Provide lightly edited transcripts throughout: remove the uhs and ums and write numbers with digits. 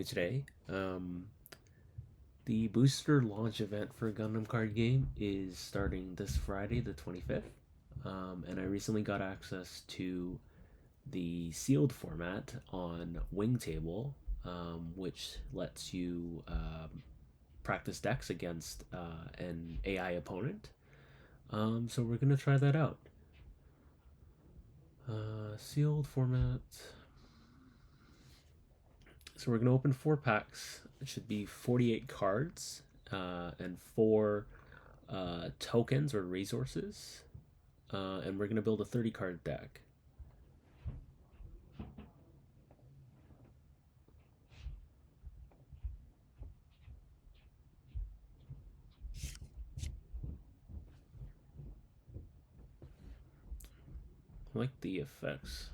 Today. The booster launch event for Gundam card game is starting this Friday, the 25th. And I recently got access to the sealed format on Wingtable, which lets you practice decks against an AI opponent. So we're going to try that out. Sealed format. So we're going to open 4 packs. It should be 48 cards and 4 tokens or resources. And we're going to build a 30 card deck. I like the effects.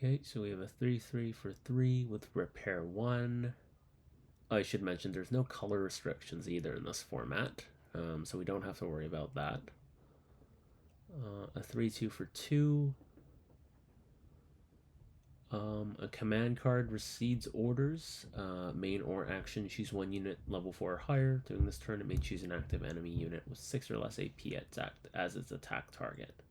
Okay, so we have a 3/3 for 3 with repair 1. I should mention there's no color restrictions either in this format, so we don't have to worry about that. A 3/2 for 2. A command card recedes orders. Main or action, choose 1 unit level 4 or higher. During this turn, it may choose an active enemy unit with 6 or less AP as its attack target.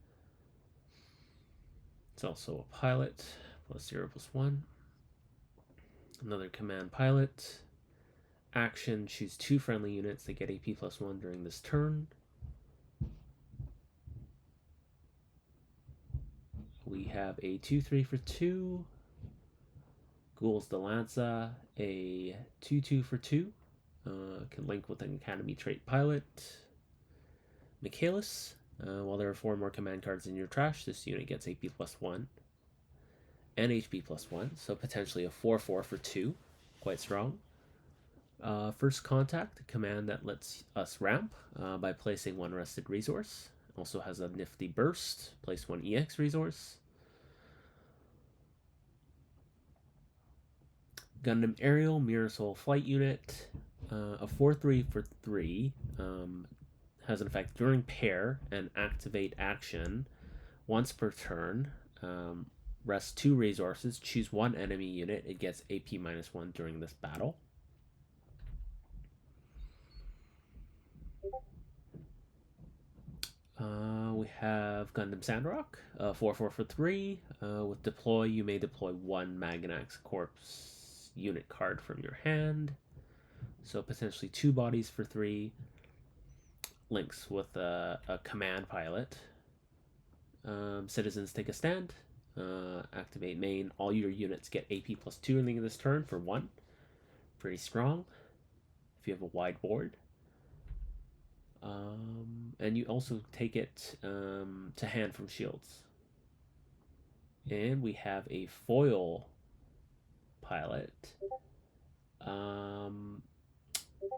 It's also a pilot, +0/+1. Another command pilot. Action, choose 2 friendly units that get AP +1 during this turn. We have a 2/3 for 2. Ghouls the Lanza, a 2/2 for 2. Can link with an Academy trait pilot. Michaelis, while there are 4 more command cards in your trash, this unit gets AP +1 and HP +1, so potentially a 4/4 for 2. Quite strong. First Contact, a command that lets us ramp by placing 1 rested resource. Also has a nifty burst, place 1 EX resource. Gundam Aerial, Mirror Soul Flight Unit, a 4/3 for 3, has an effect during pair and activate action once per turn. Rest 2 resources, choose 1 enemy unit, it gets AP -1 during this battle. We have Gundam Sandrock, 4/4 for 3. With deploy, you may deploy 1 Maganax Corpse unit card from your hand. So potentially 2 bodies for 3. Links with a command pilot. Citizens take a stand. Activate main. All your units get AP +2 in the end of this turn for 1. Pretty strong if you have a wide board. And you also take it to hand from shields. And we have a foil pilot.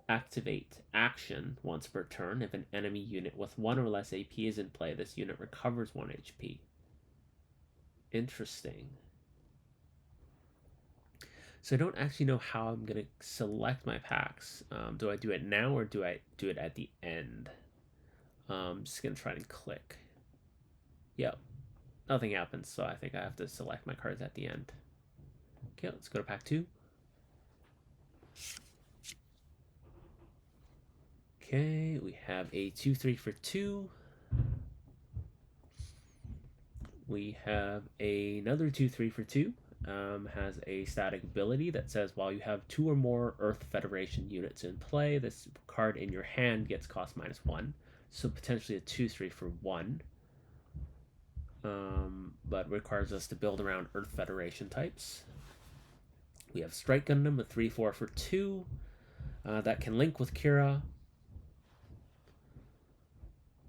Activate action once per turn. If an enemy unit with 1 or less AP is in play, this unit recovers 1 HP. Interesting. So I don't actually know how I'm going to select my packs. Do I do it now or do I do it at the end? I'm just going to try and click. Yep. Nothing happens, so I think I have to select my cards at the end. Okay, let's go to pack 2. Okay, we have a 2/3 for 2. We have another 2/3 for 2. Has a static ability that says while you have 2 or more Earth Federation units in play, this card in your hand gets cost -1. So potentially a 2/3 for 1. But requires us to build around Earth Federation types. We have Strike Gundam, a 3/4 for 2. That can link with Kira.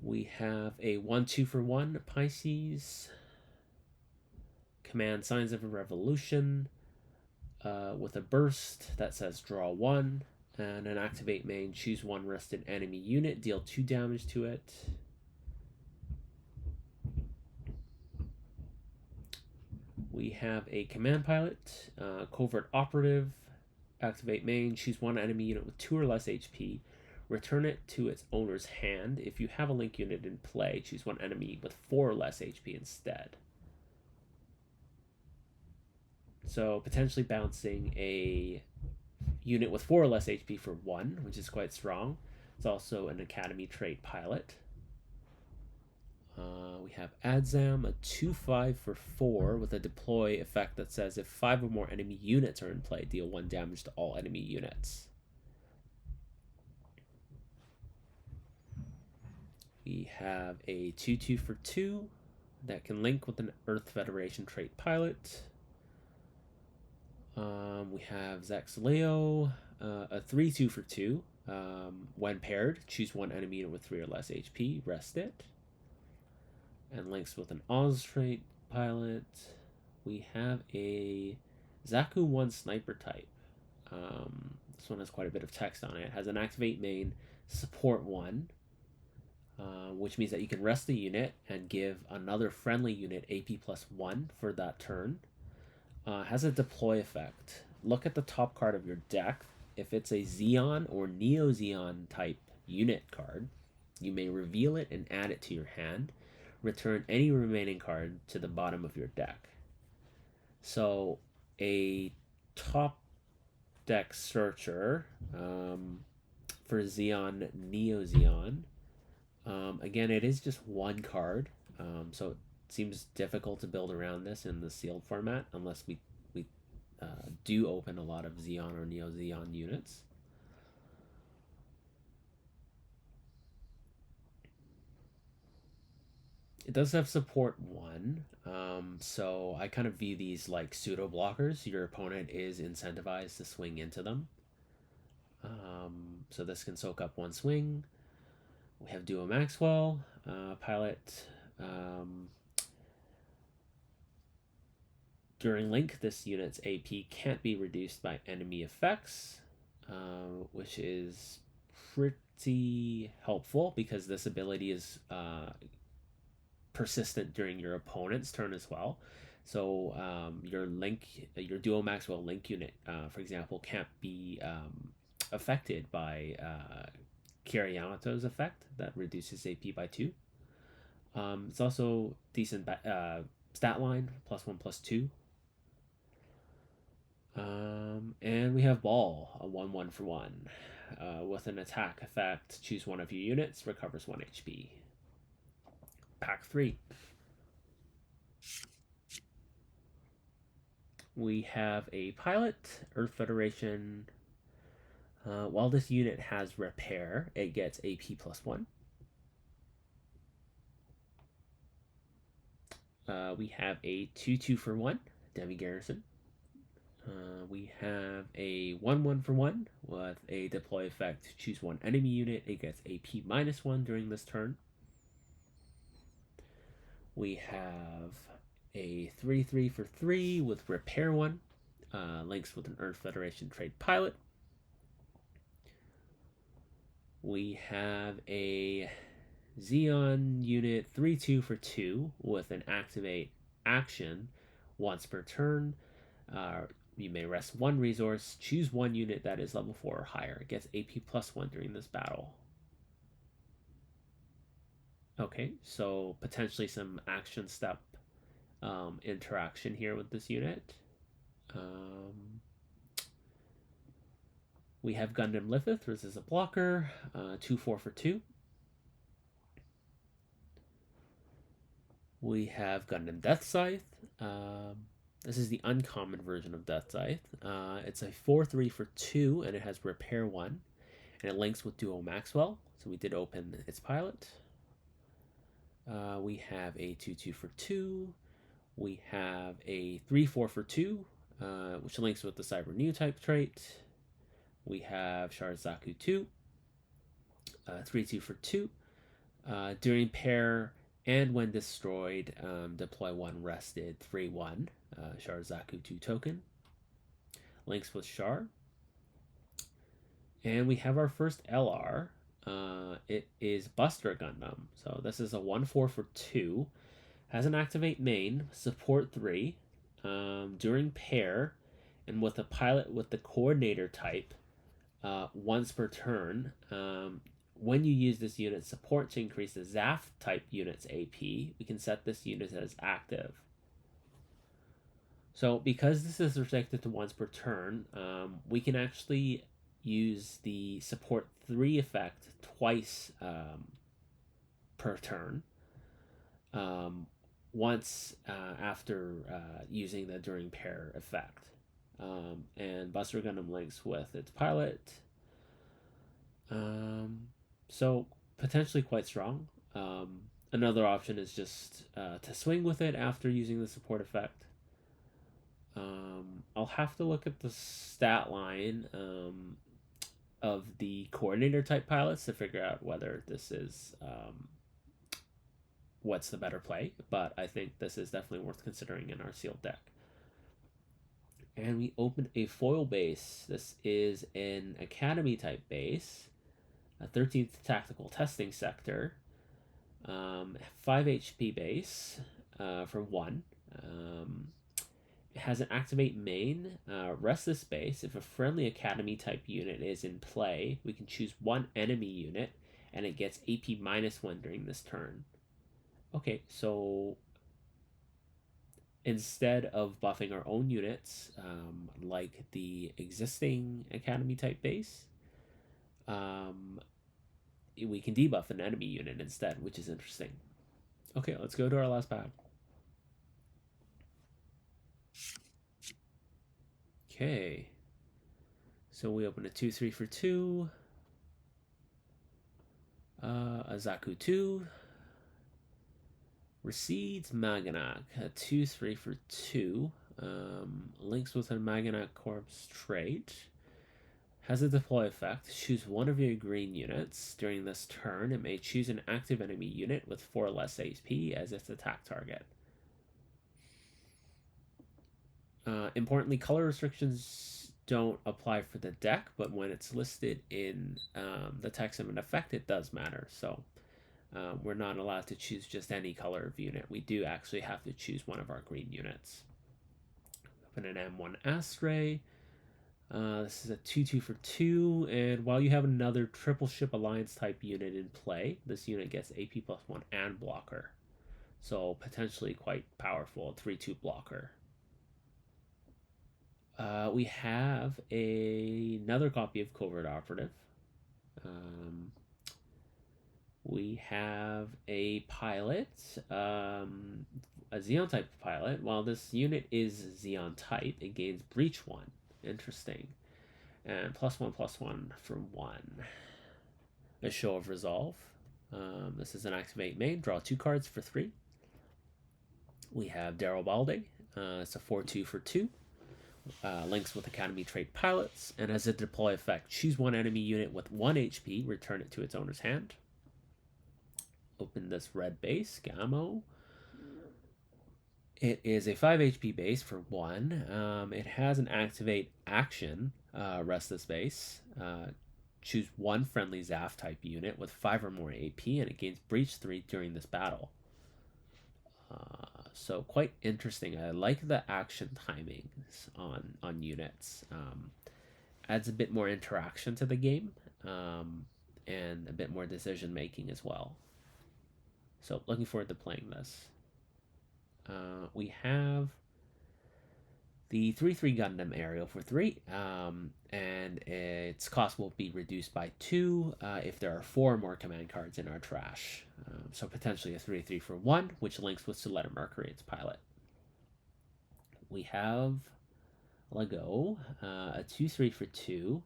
We have a 1/2 for 1 Pisces. Command Signs of a Revolution with a burst that says draw 1. And an activate main, choose 1 rested enemy unit, deal 2 damage to it. We have a command pilot, covert operative, activate main, choose 1 enemy unit with 2 or less HP, return it to its owner's hand. If you have a link unit in play, choose 1 enemy with 4 or less HP instead. So potentially bouncing a unit with 4 or less HP for 1, which is quite strong. It's also an Academy trait pilot. We have Adzam, a 2/5 for 4 with a deploy effect that says if 5 or more enemy units are in play, deal 1 damage to all enemy units. We have a 2/2 for 2 that can link with an Earth Federation trait pilot. We have Zaxleo, a 3/2 for 2. When paired, choose 1 enemy unit with 3 or less HP, rest it. And links with an Oz trait pilot. We have a Zaku 1 sniper type. This one has quite a bit of text on it. It has an activate main, support 1, which means that you can rest the unit and give another friendly unit AP plus 1 for that turn. Has a deploy effect. Look at the top card of your deck. If it's a Xeon or Neo Xeon type unit card, you may reveal it and add it to your hand. Return any remaining card to the bottom of your deck. So a top deck searcher for Xeon, Neo Xeon. Again, it is just 1 card, so it seems difficult to build around this in the sealed format unless we do open a lot of Xeon or Neo Xeon units. It does have support 1, so I kind of view these like pseudo blockers. Your opponent is incentivized to swing into them. So this can soak up 1 swing. We have Duo Maxwell, pilot. During link, this unit's AP can't be reduced by enemy effects, which is pretty helpful because this ability is persistent during your opponent's turn as well. So your Duo Maxwell link unit, for example, can't be affected by Kira Yamato's effect that reduces AP by 2. It's also decent stat line, +1/+2. And we have Ball, a 1/1 for 1. With an attack effect, choose 1 of your units, recovers 1 HP. Pack 3. We have a pilot, Earth Federation. While this unit has repair, it gets AP +1. We have a 2/2 for 1, Demi Garrison. We have a 1/1 for 1 with a deploy effect. Choose 1 enemy unit. It gets AP -1 during this turn. We have a 3/3 for 3 with repair 1. Links with an Earth Federation trade pilot. We have a Xeon unit 3/2 for 2 with an activate action once per turn. You may rest 1 resource, choose 1 unit that is level 4 or higher. It gets AP +1 during this battle. Okay, so potentially some action step interaction here with this unit. We have Gundam Lithith, this is a blocker, 2/4 for 2. We have Gundam Death Scythe. This is the uncommon version of Death Scythe. It's a 4/3 for 2, and it has repair 1, and it links with Duo Maxwell. So we did open its pilot. We have a 2/2 for 2. We have a 3/4 for 2, which links with the Cyber New type trait. We have Sharazaku 2, 3/2 for 2. During pair and when destroyed, deploy 1 rested 3/1 Sharazaku 2 token. Links with Shar. And we have our first LR. It is Buster Gundam. So this is a 1/4 for 2. Has an activate main, support 3. During pair and with a pilot with the coordinator type, once per turn, when you use this unit's support to increase the ZAF type unit's AP, we can set this unit as active. So because this is restricted to once per turn, we can actually use the support 3 effect twice per turn. Once after using the during pair effect. And Buster Gundam links with its pilot. Um, so potentially quite strong. Another option is just to swing with it after using the support effect. I'll have to look at the stat line of the coordinator type pilots to figure out whether this is what's the better play, but I think this is definitely worth considering in our sealed deck. And we opened a foil base. This is an academy type base, a 13th tactical testing sector, 5 HP base for 1. It has an activate main. Rest this base. If a friendly academy type unit is in play, we can choose one enemy unit, and it gets AP -1 during this turn. Okay, so instead of buffing our own units, like the existing academy type base, we can debuff an enemy unit instead, which is interesting. Okay, let's go to our last pack. Okay. So we open a 2-3 for 2. A Zaku 2. Recedes Maganak. A 2-3 for 2. Links with a Maganak Corpse trait. Has a deploy effect. Choose one of your green units. During this turn, it may choose an active enemy unit with 4 less HP as its attack target. Importantly, color restrictions don't apply for the deck, but when it's listed in the text of an effect, it does matter. So we're not allowed to choose just any color of unit. We do actually have to choose one of our green units. Open an M1 Astray. This is a 2-2 for 2, and while you have another triple ship alliance type unit in play, this unit gets AP +1 and blocker. So potentially quite powerful, 3-2 blocker. We have another copy of Covert Operative. We have a pilot, a Xeon type pilot. While this unit is Xeon type, it gains Breach 1. Interesting. And +1/+1 for 1. A Show of Resolve. This is an activate main. Draw 2 cards for 3. We have Daryl Balde. It's a 4-2 for 2. Links with Academy trait pilots, and as a deploy effect, choose one enemy unit with 1 HP, return it to its owner's hand. Open this red base, Gamo. It is a 5 HP base for 1. It has an activate action, rest this base. Choose one friendly Zaf type unit with 5 or more AP, and it gains Breach 3 during this battle. So quite interesting. I like the action timings on units. Adds a bit more interaction to the game, and a bit more decision making as well. So looking forward to playing this. We have the 3-3 Gundam Aerial for 3, and its cost will be reduced by 2 if there are 4 more command cards in our trash. So potentially a 3-3 for 1, which links with Soletta Mercury, its pilot. We have Lego, a 2-3 for 2.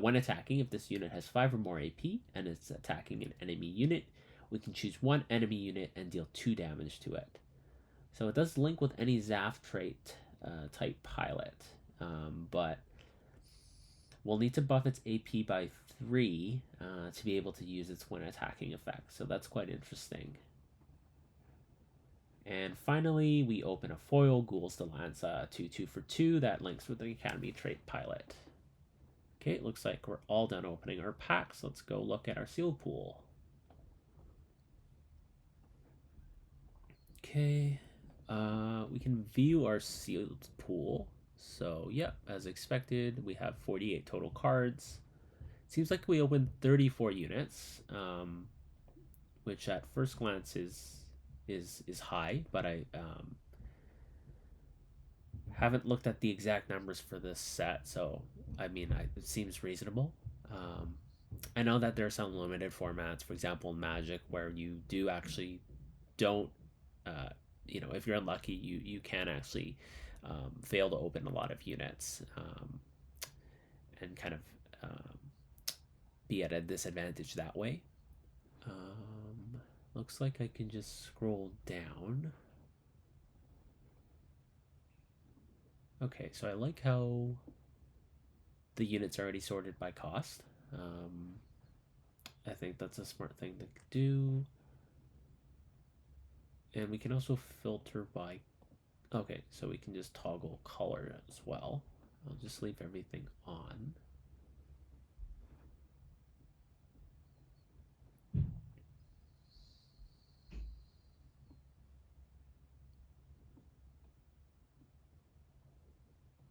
When attacking, if this unit has 5 or more AP and it's attacking an enemy unit, we can choose one enemy unit and deal 2 damage to it. So it does link with any Zaf trait type pilot, but we'll need to buff its AP by 3 to be able to use its when attacking effect. So that's quite interesting. And finally, we open a foil Ghouls de Lance 2-2 for 2 that links with the Academy trait pilot. Okay, it looks like we're all done opening our packs. Let's go look at our sealed pool. Okay, we can view our sealed pool. So, yeah, as expected, we have 48 total cards. Seems like we opened 34 units, which at first glance is high, but Haven't looked at the exact numbers for this set, so I mean, it seems reasonable. Um, I know that there are some limited formats, for example, Magic, where you do actually don't, uh, if you're unlucky, you can actually fail to open a lot of units and kind of um, be at a disadvantage that way. Looks like I can just scroll down. Okay, so I like how the units are already sorted by cost. I think that's a smart thing to do. And we can also filter by... Okay, so we can just toggle color as well. I'll just leave everything on.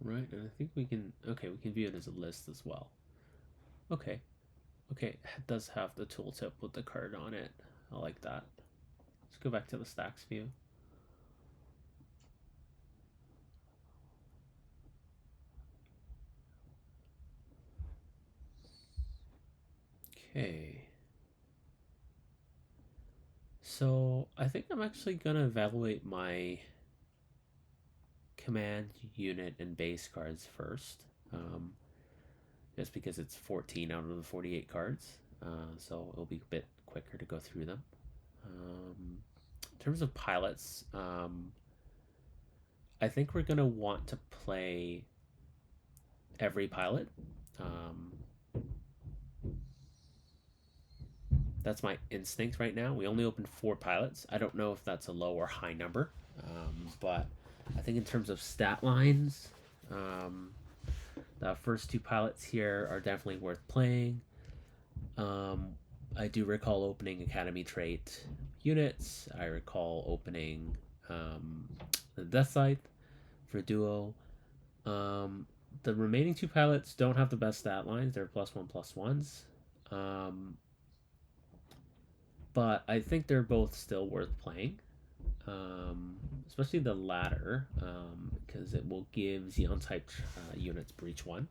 Right, and I think we can... Okay, we can view it as a list as well. Okay. Okay, it does have the tooltip with the card on it. I like that. Let's go back to the stacks view. Okay. So I think I'm actually gonna evaluate my command unit and base cards first. Just because it's 14 out of the 48 cards. So it'll be a bit quicker to go through them. In terms of pilots, I think we're going to want to play every pilot. That's my instinct right now. We only opened 4 pilots. I don't know if that's a low or high number, but I think in terms of stat lines, the first 2 pilots here are definitely worth playing. I do recall opening Academy trait units. I recall opening the Death Scythe for duo. The remaining 2 pilots don't have the best stat lines. They're +1/+1s. But I think they're both still worth playing. Especially the latter, because it will give Xeon type units breach 1.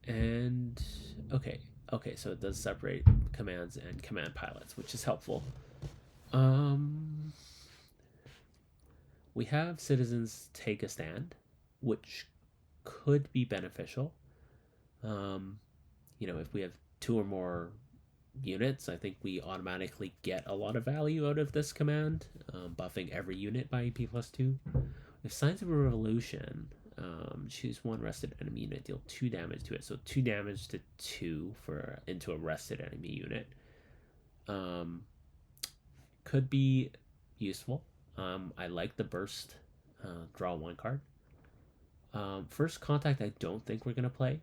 And okay, so it does separate commands and command pilots, which is helpful. We have citizens take a stand, which could be beneficial. If we have 2 or more units, I think we automatically get a lot of value out of this command, buffing every unit by AP+2. With Signs of a Revolution, choose 1 rested enemy unit, deal 2 damage to it. So 2 damage to 2 into a rested enemy unit. Could be useful. I like the burst. Draw 1 card. First Contact, I don't think we're gonna play.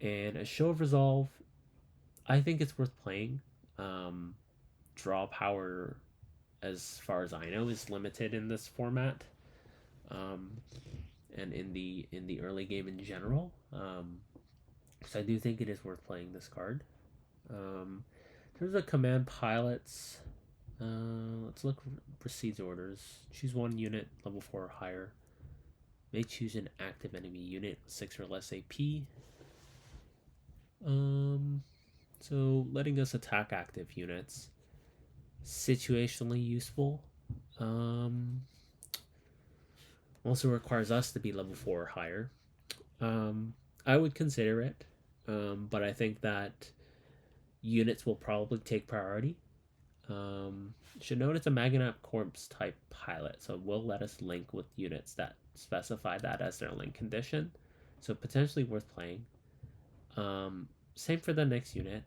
And a Show of Resolve, I think it's worth playing. Draw power, as far as I know, is limited in this format, and in the early game in general. So I do think it is worth playing this card. In terms of command pilots, let's look proceeds orders. Choose 1 unit, level 4 or higher. May choose an active enemy unit, 6 or less AP. So letting us attack active units, situationally useful. Also requires us to be level 4 or higher. I would consider it, but I think that units will probably take priority. Should note it's a Magnap Corpse type pilot, so it will let us link with units that specify that as their link condition, so potentially worth playing. Same for the next unit.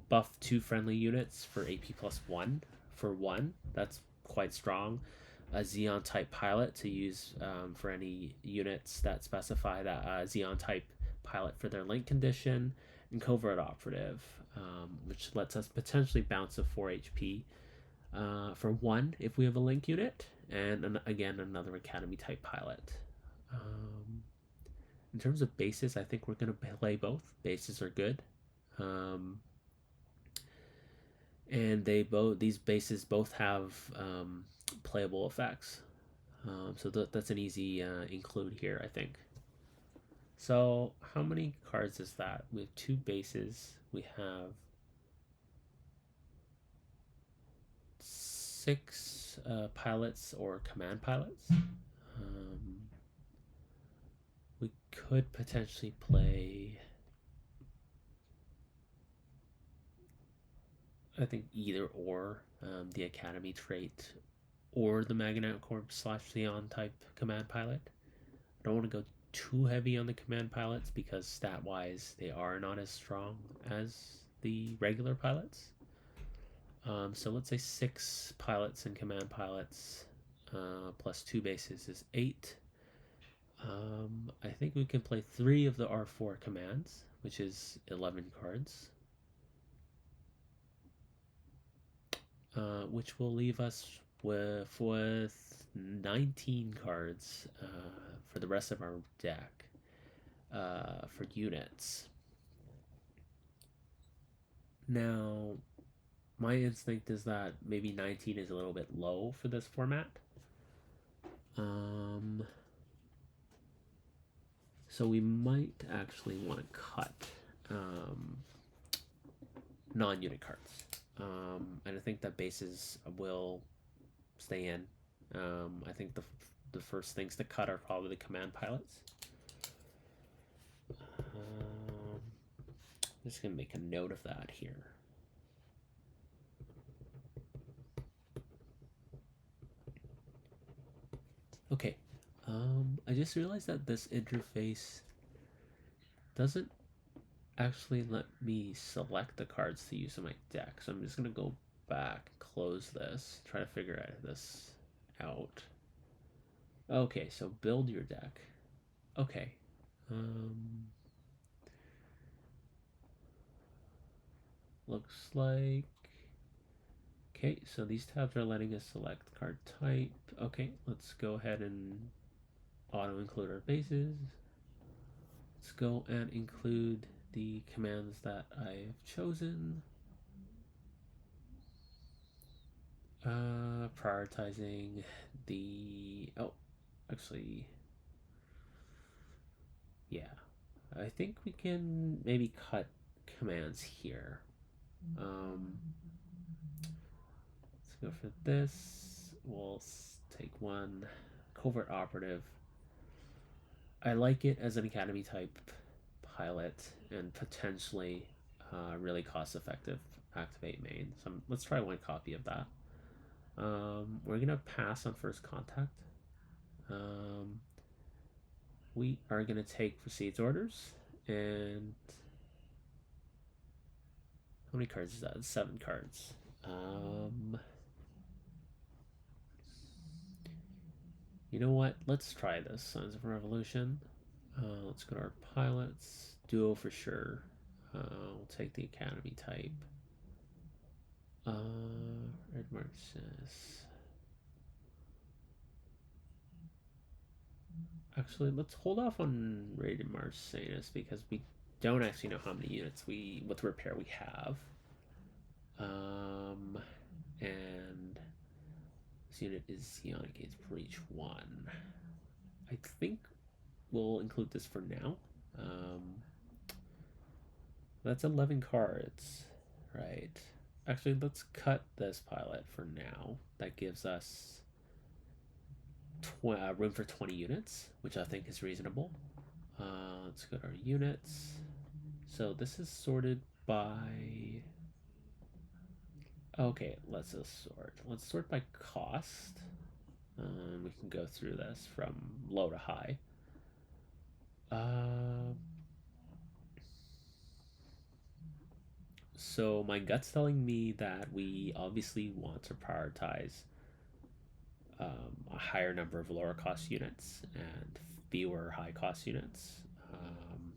Buff 2 friendly units for AP+1 for 1. That's quite strong. A Xeon type pilot to use for any units that specify that Xeon type pilot for their link condition, and Covert Operative, which lets us potentially bounce a 4 HP for 1 if we have a link unit, and again another Academy type pilot. In terms of bases, I think we're going to play both. Bases are good. and these bases both have playable effects. So that's an easy include here, I think. So how many cards is that? We have two bases. We have six pilots or command pilots. We could potentially play, I think, either or the Academy trait or the Magnet Corps / Leon type command pilot. I don't want to go too heavy on the command pilots because stat wise they are not as strong as the regular pilots. So let's say six pilots and command pilots plus two bases is eight. I think we can play three of the R4 commands, which is 11 cards, which will leave us with 19 cards for the rest of our deck for units. Now, my instinct is that maybe 19 is a little bit low for this format. So we might actually want to cut non-unit cards. And I think that bases will stay in. I think the first things to cut are probably the command pilots. I'm just going to make a note of that here. Okay, I just realized that this interface doesn't actually let me select the cards to use in my deck. So I'm just going to go back, close this, try to figure this out. Okay, so build your deck. Okay. Looks like... Okay, so these tabs are letting us select card type. Okay, let's go ahead and auto-include our bases. Let's go and include the commands that I've chosen. Prioritizing the... Oh, actually... Yeah. I think we can maybe cut commands here. Let's go for this. We'll take one. Covert Operative. I like it as an Academy type pilot and potentially really cost effective activate main. So let's try one copy of that. We're gonna pass on first contact. We are gonna take proceeds orders, and how many cards is that? 7 cards. You know what? Let's try this. Sons of Revolution. Let's go to our pilots. Duo for sure. We'll take the Academy type. Red Marxus. Actually, let's hold off on Rated Marcinus because we don't actually know how many units with repair we have. And this unit is Ionic Gates Breach 1. I think we'll include this for now. That's 11 cards, right? Actually, let's cut this pilot for now. That gives us room for 20 units, which I think is reasonable. Let's go to our units. So this is sorted by... Okay, let's just sort. Let's sort by cost. We can go through this from low to high. So my gut's telling me that we obviously want to prioritize a higher number of lower cost units and fewer high cost units.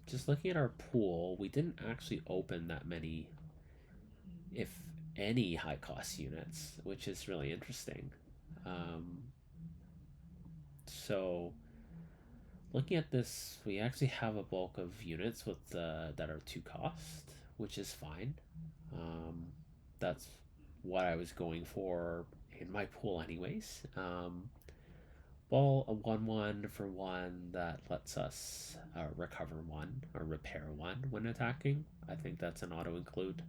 Just looking at our pool, we didn't actually open that many, if any, high cost units, which is really interesting. So looking at this, we actually have a bulk of units with that are 2 cost, which is fine. That's what I was going for in my pool, anyways. Ball a 1/1 for one that lets us recover one or repair one when attacking. I think that's an auto include.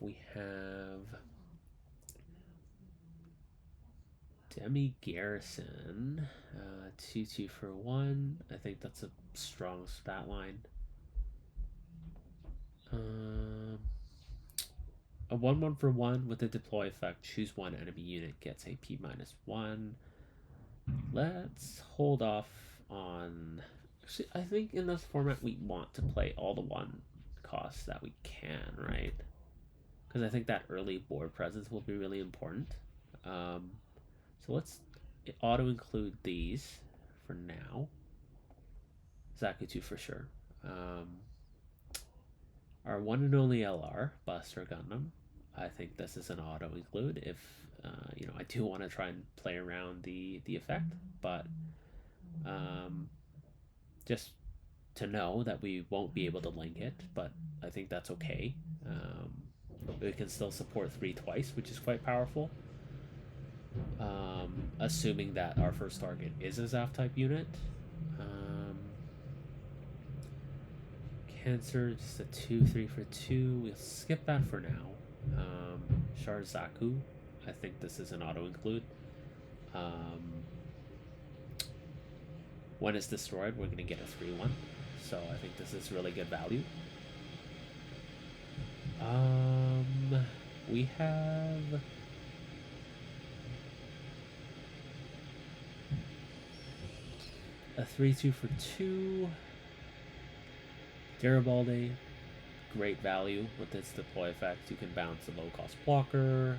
We have Demi Garrison, 2/2 for one. I think that's a strong stat line. A 1/1 for one with the deploy effect. Choose one enemy unit, gets AP -1. Let's hold off on. Actually, I think in this format we want to play all the one costs that we can, right? Because I think that early board presence will be really important. So let's auto include these for now. Zakutu for sure. Our one and only LR, Buster Gundam. I think this is an auto include if I do want to try and play around the effect, but just to know that we won't be able to link it, but I think that's okay. We can still support 3 twice, which is quite powerful. Assuming that our first target is a ZAF type unit. Cancer, just a 2/3 for 2. We'll skip that for now. Sharzaku, I think this is an auto include. When it's destroyed, we're going to get a 3/1. So I think this is really good value. We have a 3/2 for 2. Garibaldi, great value with its deploy effect. You can bounce a low cost blocker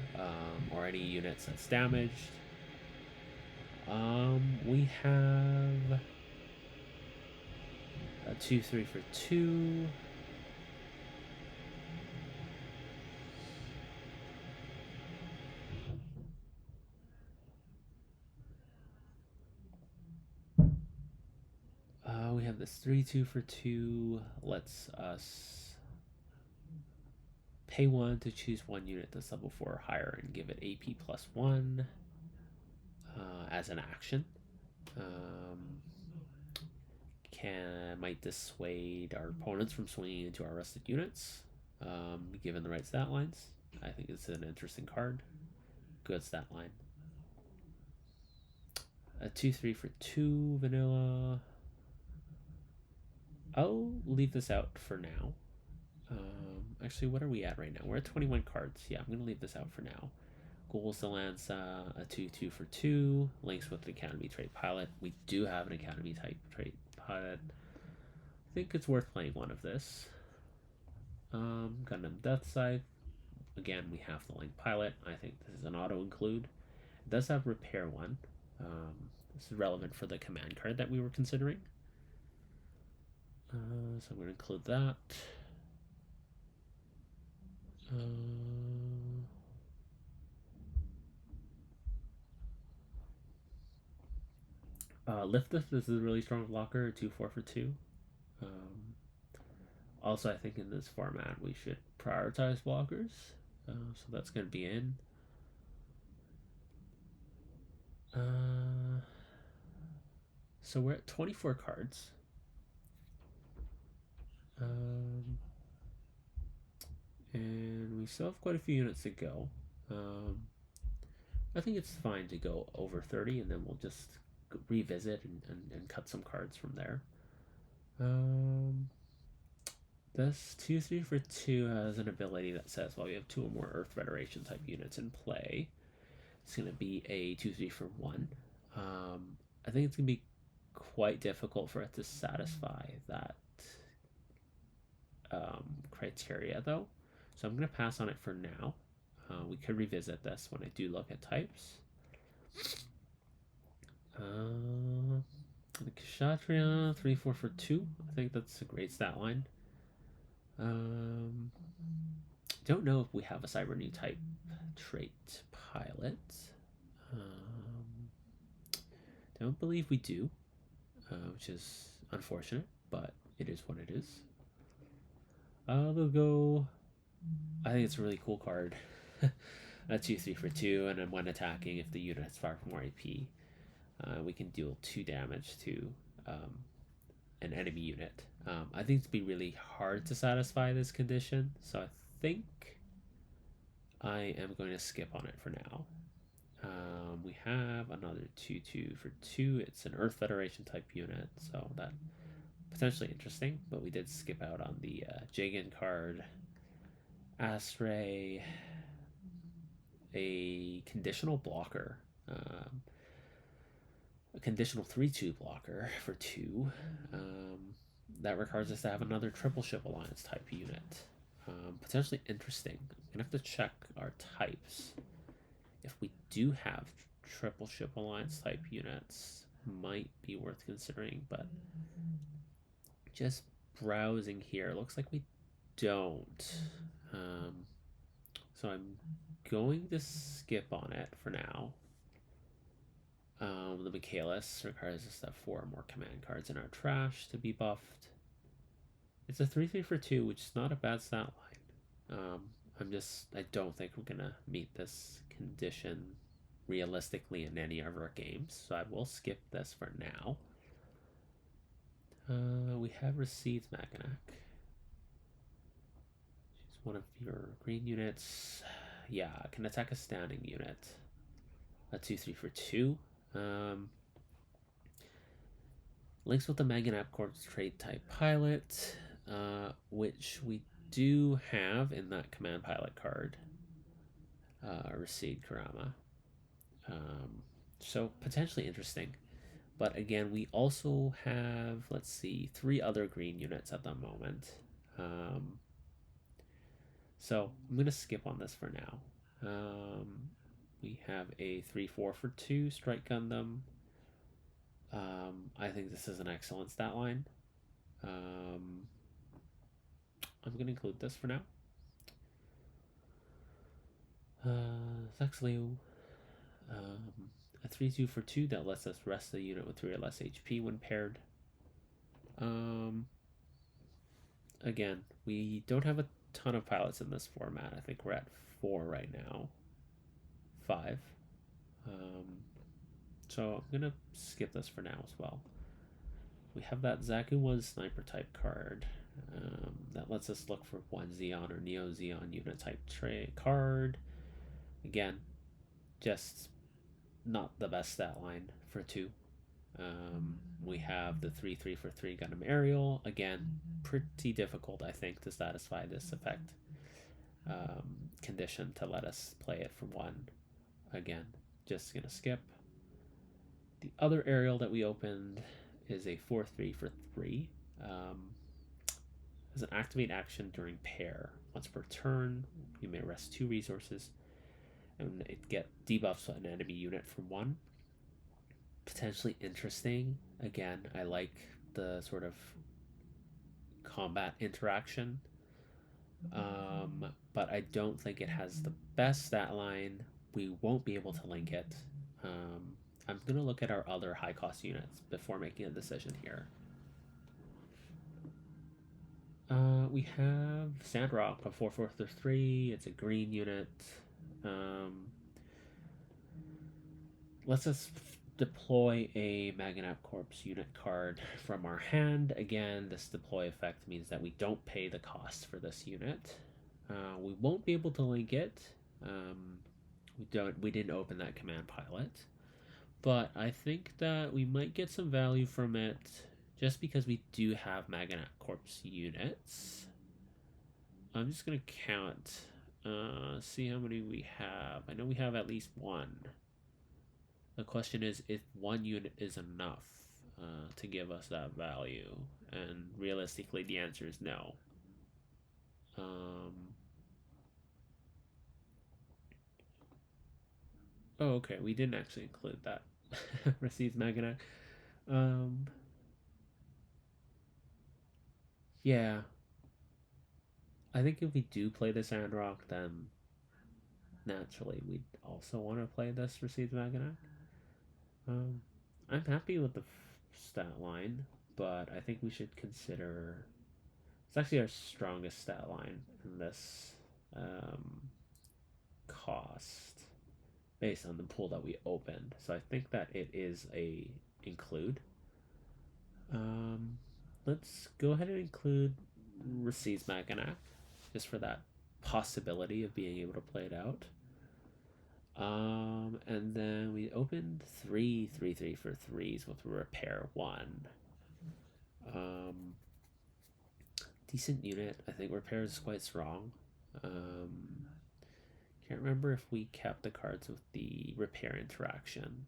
or any units that's damaged. We have a 2/3 for 2. We have this 3/2 for 2. Lets us pay 1 to choose one unit that's level 4 or higher and give it AP +1 as an action. Might dissuade our opponents from swinging into our rested units, given the right stat lines. I think it's an interesting card. Good stat line. A 2/3 for 2 vanilla. I'll leave this out for now. Actually, what are we at right now? We're at 21 cards. Yeah, I'm going to leave this out for now. Goals to Lanza, a 2/2 for 2. Links with the Academy Trait Pilot. We do have an Academy type Trait Pilot. I think it's worth playing one of this. Gundam Death Scythe. Again, we have the Link Pilot. I think this is an auto include. It does have Repair 1. This is relevant for the command card that we were considering. So I'm going to include that. Lift this is a really strong blocker, 2/4 for 2. Also, I think in this format we should prioritize blockers, so that's going to be in. So we're at 24 cards. And we still have quite a few units to go. I think it's fine to go over 30, and then we'll just revisit and cut some cards from there. This 2/3 for 2 has an ability that says, well, we have 2 or more Earth Federation type units in play. It's going to be a 2/3 for 1. I think it's going to be quite difficult for it to satisfy that criteria, though. So I'm going to pass on it for now. We could revisit this when I do look at types. The Kshatriya, 3/4 for 2. I think that's a great stat line. Don't know if we have a Cyber New type trait pilot. Don't believe we do, which is unfortunate, but it is what it is. We'll go I think it's a really cool card. A 2/3 for 2, and then when attacking, if the unit has far more AP, we can deal 2 damage to um, an enemy unit. I think it'd be really hard to satisfy this condition, so I think I am going to skip on it for now. We have another 2/2 for 2. It's an Earth Federation type unit, so that potentially interesting, but we did skip out on the Jagan card. Astray, a conditional blocker. A conditional 3/2 blocker for 2. That requires us to have another triple ship alliance type unit. Potentially interesting. I'm gonna have to check our types. If we do have triple ship alliance type units, might be worth considering, but just browsing here, looks like we don't. So I'm going to skip on it for now. The Michaelis requires us to have 4 more command cards in our trash to be buffed. It's a 3/3 for 2, which is not a bad stat line. I don't think we're gonna meet this condition realistically in any of our games, so I will skip this for now. We have received Maganak. She's one of your green units. Yeah, can attack a standing unit. A 2/3 for 2. Links with the Maganak Corps trait type pilot, which we do have in that command pilot card. Racine Karama. So potentially interesting. But again, we also have, let's see, 3 other green units at the moment. So I'm going to skip on this for now. We have a 3/4 for 2 Strike Gundam. I think this is an excellent stat line. I'm going to include this for now. Zexleo, a 3/2 for 2 that lets us rest the unit with 3 or less HP when paired. Again, we don't have a ton of pilots in this format. I think we're at 4 right now. 5. So I'm going to skip this for now as well. We have that Zaku-1 sniper type card that lets us look for 1 Xeon or Neo Xeon unit type card. Again, just not the best stat line for 2. We have the 3/3 for 3 Gundam Aerial. Again, pretty difficult, I think, to satisfy this effect condition to let us play it for 1. Again, just gonna skip. The other aerial that we opened is a 4/3 for 3. As an activate action during pair. Once per turn, you may rest 2 resources, and it get debuffs an enemy unit for 1. Potentially interesting. Again, I like the sort of combat interaction, but I don't think it has the best stat line. We won't be able to link it. I'm going to look at our other high cost units before making a decision here. We have Sandrock, a 4/4 for 3. It's a green unit. Lets us deploy a Maganak Corps unit card from our hand. Again, this deploy effect means that we don't pay the cost for this unit. We won't be able to link it. We didn't open that command pilot, but I think that we might get some value from it just because we do have Maganak Corps units. I'm just gonna count, see how many we have. I know we have at least 1. The question is if 1 unit is enough to give us that value, and realistically the answer is no. Oh, okay, we didn't actually include that. Receives Maganak. Yeah. I think if we do play the Sandrock, then naturally we'd also want to play this Receives Maganak. I'm happy with the stat line, but I think we should consider. It's actually our strongest stat line in this cost based on the pool that we opened. So I think that it is a include. Um, let's go ahead and include Recedes Maganak just for that possibility of being able to play it out. And then we opened 3 for threes with repair 1. Um, decent unit. I think repair is quite strong. Can't remember if we kept the cards with the repair interaction.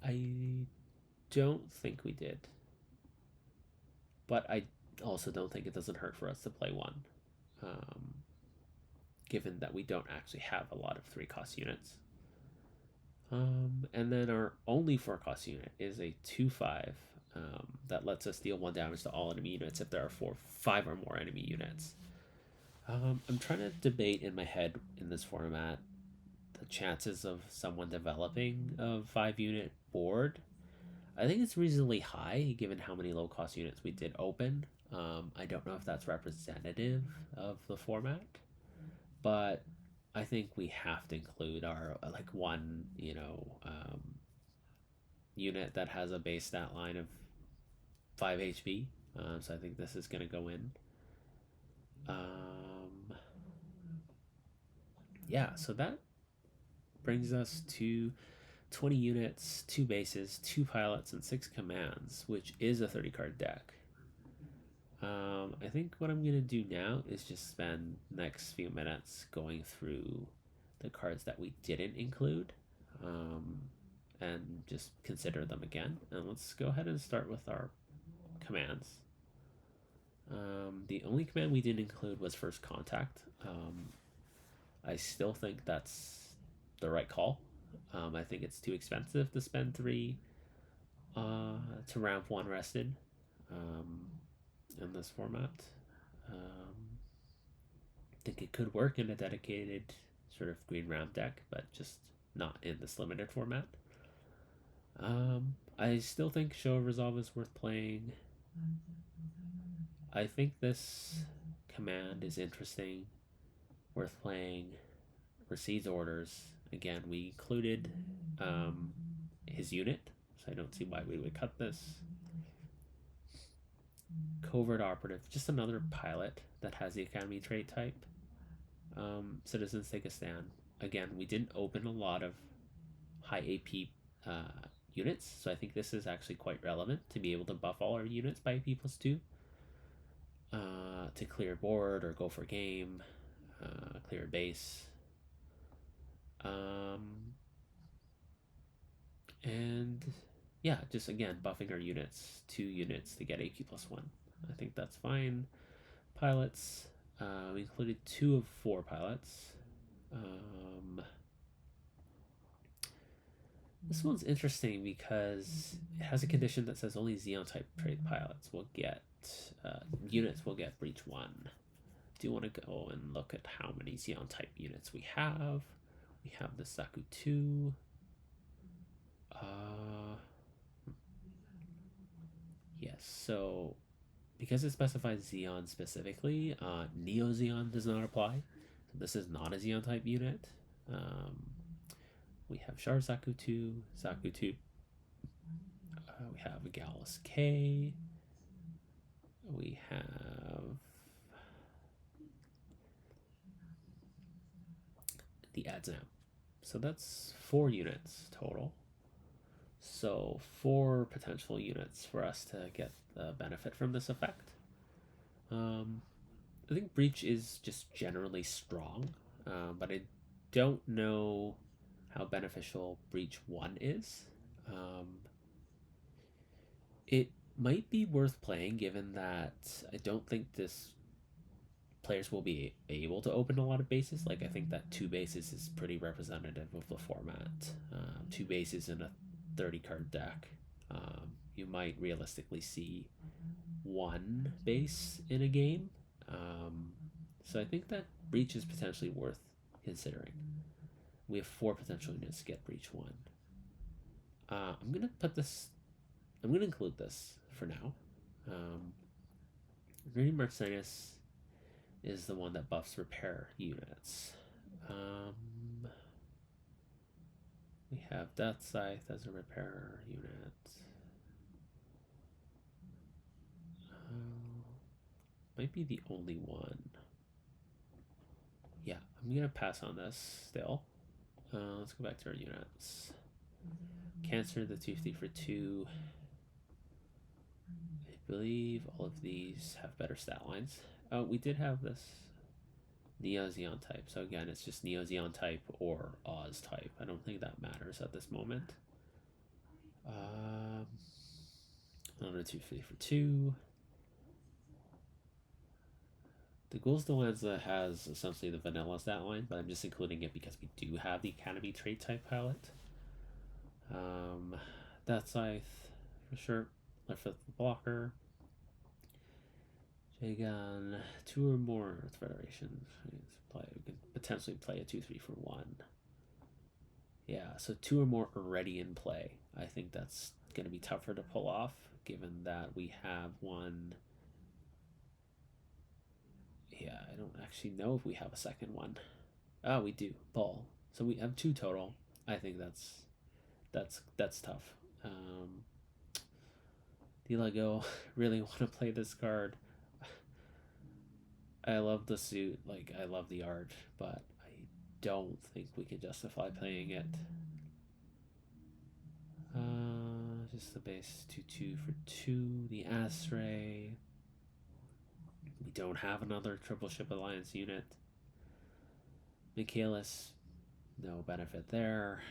I don't think we did. But I also don't think it doesn't hurt for us to play 1. Given that we don't actually have a lot of 3-cost units. And then our only 4-cost unit is a 2/5 that lets us deal 1 damage to all enemy units if there are 5 or more enemy units. I'm trying to debate in my head in this format the chances of someone developing a 5-unit board. I think it's reasonably high given how many low-cost units we did open. I don't know if that's representative of the format, but I think we have to include our like one, unit that has a base stat line of 5 HP. So I think this is going to go in. Yeah, so that brings us to 20 units, 2 bases, 2 pilots, and 6 commands, which is a 30-card deck. I think what I'm going to do now is just spend the next few minutes going through the cards that we didn't include and just consider them again. And let's go ahead and start with our commands. The only command we didn't include was First Contact. I still think that's the right call. I think it's too expensive to spend 3 to ramp 1 rested in this format. I think it could work in a dedicated sort of green ramp deck, but just not in this limited format. I still think Show of Resolve is worth playing. I think this command is interesting, worth playing. Recedes Orders. Again, we included his unit, so I don't see why we would cut this. Covert Operative, just another pilot that has the Academy trait type. Citizens Take a Stand. Again, we didn't open a lot of high AP units, so I think this is actually quite relevant to be able to buff all our units by AP +2 to clear board or go for game, clear base. And yeah, just again buffing our units, 2 units to get AP +1. I think that's fine. Pilots, we included 2 of 4 pilots. This one's interesting because it has a condition that says only Xeon type trait pilots will get units will get breach 1. Do you want to go and look at how many Xeon type units we have? We have the Saku 2. Yes, so because it specifies Xeon specifically, Neo Xeon does not apply. So this is not a Xeon type unit. We have Char Saku 2, Saku 2. We have a Gallus K. We have the Adzam. So that's 4 units total. So 4 potential units for us to get the benefit from this effect. I think Breach is just generally strong, but I don't know how beneficial Breach 1 is. It might be worth playing given that I don't think this players will be able to open a lot of bases. Like I think that 2 bases is pretty representative of the format. 2 bases in a 30-card deck. You might realistically see 1 base in a game. So I think that Breach is potentially worth considering. We have 4 potential units to get Breach 1. I'm I'm going to include this for now. Green Mercedes is the one that buffs repair units. We have Death Scythe as a repair unit. Might be the only one. Yeah, I'm gonna pass on this still. Let's go back to our units. Cancer, the 250 for 2. I believe all of these have better stat lines. Oh, we did have this Neo Zeon type. So again, it's just Neo Zeon type or Oz type. I don't think that matters at this moment. Another 250 for 2. The Gul'danza has essentially the vanilla stat line, but I'm just including it because we do have the Academy trait type pilot. Death Scythe for sure. Left foot blocker. J-Gun, 2 or more Federation. We can potentially play a 2-3 for 1. Yeah, so 2 or more already in play. I think that's going to be tougher to pull off, given that we have one. Yeah, I don't actually know if we have a second one. Oh, we do. Ball. So we have 2 total. I think that's tough. Delago, really want to play this card. I love the suit, like I love the art, but I don't think we can justify playing it. Just the base 2-2 for 2. The Astray. We don't have another Triple Ship Alliance unit. Michaelis, no benefit there.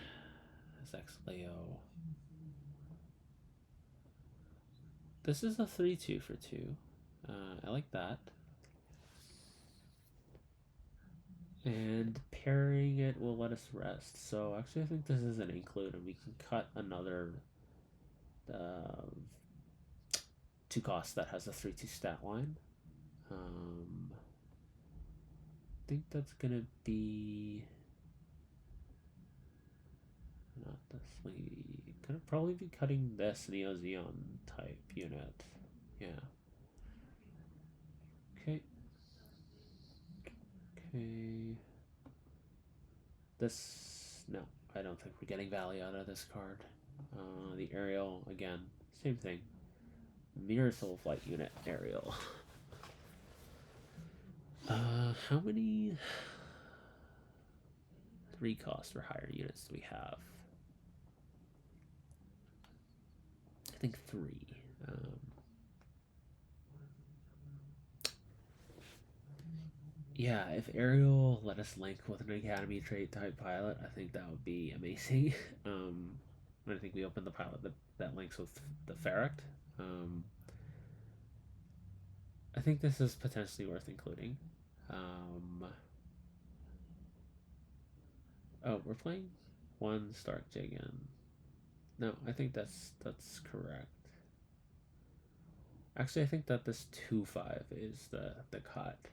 Zex Leo. This is a 3-2 for 2. I like that. And pairing it will let us rest. So actually I think this is an include, and we can cut another 2 cost that has a 3-2 stat line. I think that's gonna be not this. Gonna probably be cutting this Neo Zeon type unit. Yeah. Okay. This, no, I don't think we're getting value out of this card. The Aerial, again, same thing. Mirror Soul Flight unit Aerial. How many 3 cost or higher units do we have? I think 3. Yeah, if Aerial let us link with an Academy trait type pilot, I think that would be amazing. I think we open the pilot that links with the Ferret. I think this is potentially worth including. Oh, we're playing 1 Stark Jigen. No, I think that's correct. Actually, I think that this 2-5 is the cut.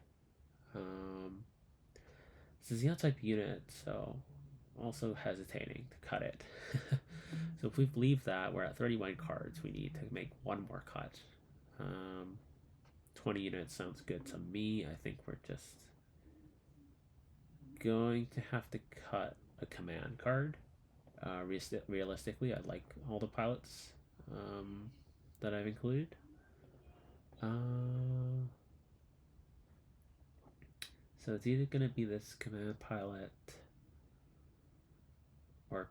This is the type unit, so also hesitating to cut it. So if we leave that, we're at 31 cards. We need to make 1 more cut. 20 units sounds good to me. I think we're just going to have to cut a command card. Realistically, I like all the pilots that I've included. So it's either going to be this command pilot or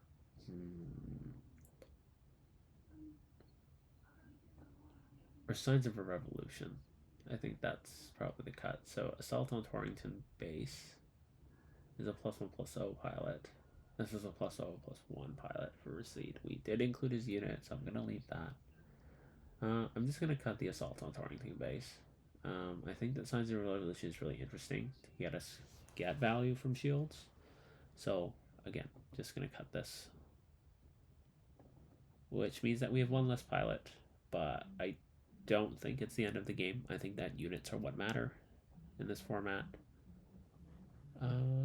Signs of a Revolution. I think that's probably the cut. So Assault on Torrington base is a +1/+0 pilot. This is a +0/+1 pilot for Recede. We did include his unit, so I'm going to leave that. I'm just going to cut the Assault on Torrington base. I think that Signs of Revolution is really interesting to get us get value from shields. So, again, just going to cut this. Which means that we have 1 less pilot, but I don't think it's the end of the game. I think that units are what matter in this format.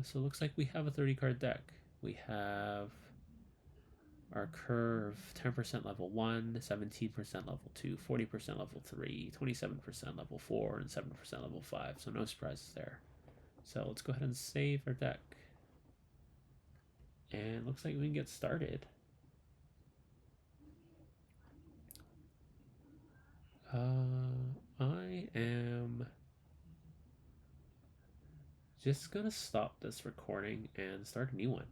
So it looks like we have a 30 card deck. We have Our curve 10% level 1, 17% level 2, 40% level 3, 27% level 4, and 7% level 5. So no surprises there. So let's go ahead and save our deck. And looks like we can get started. I am just gonna stop this recording and start a new one.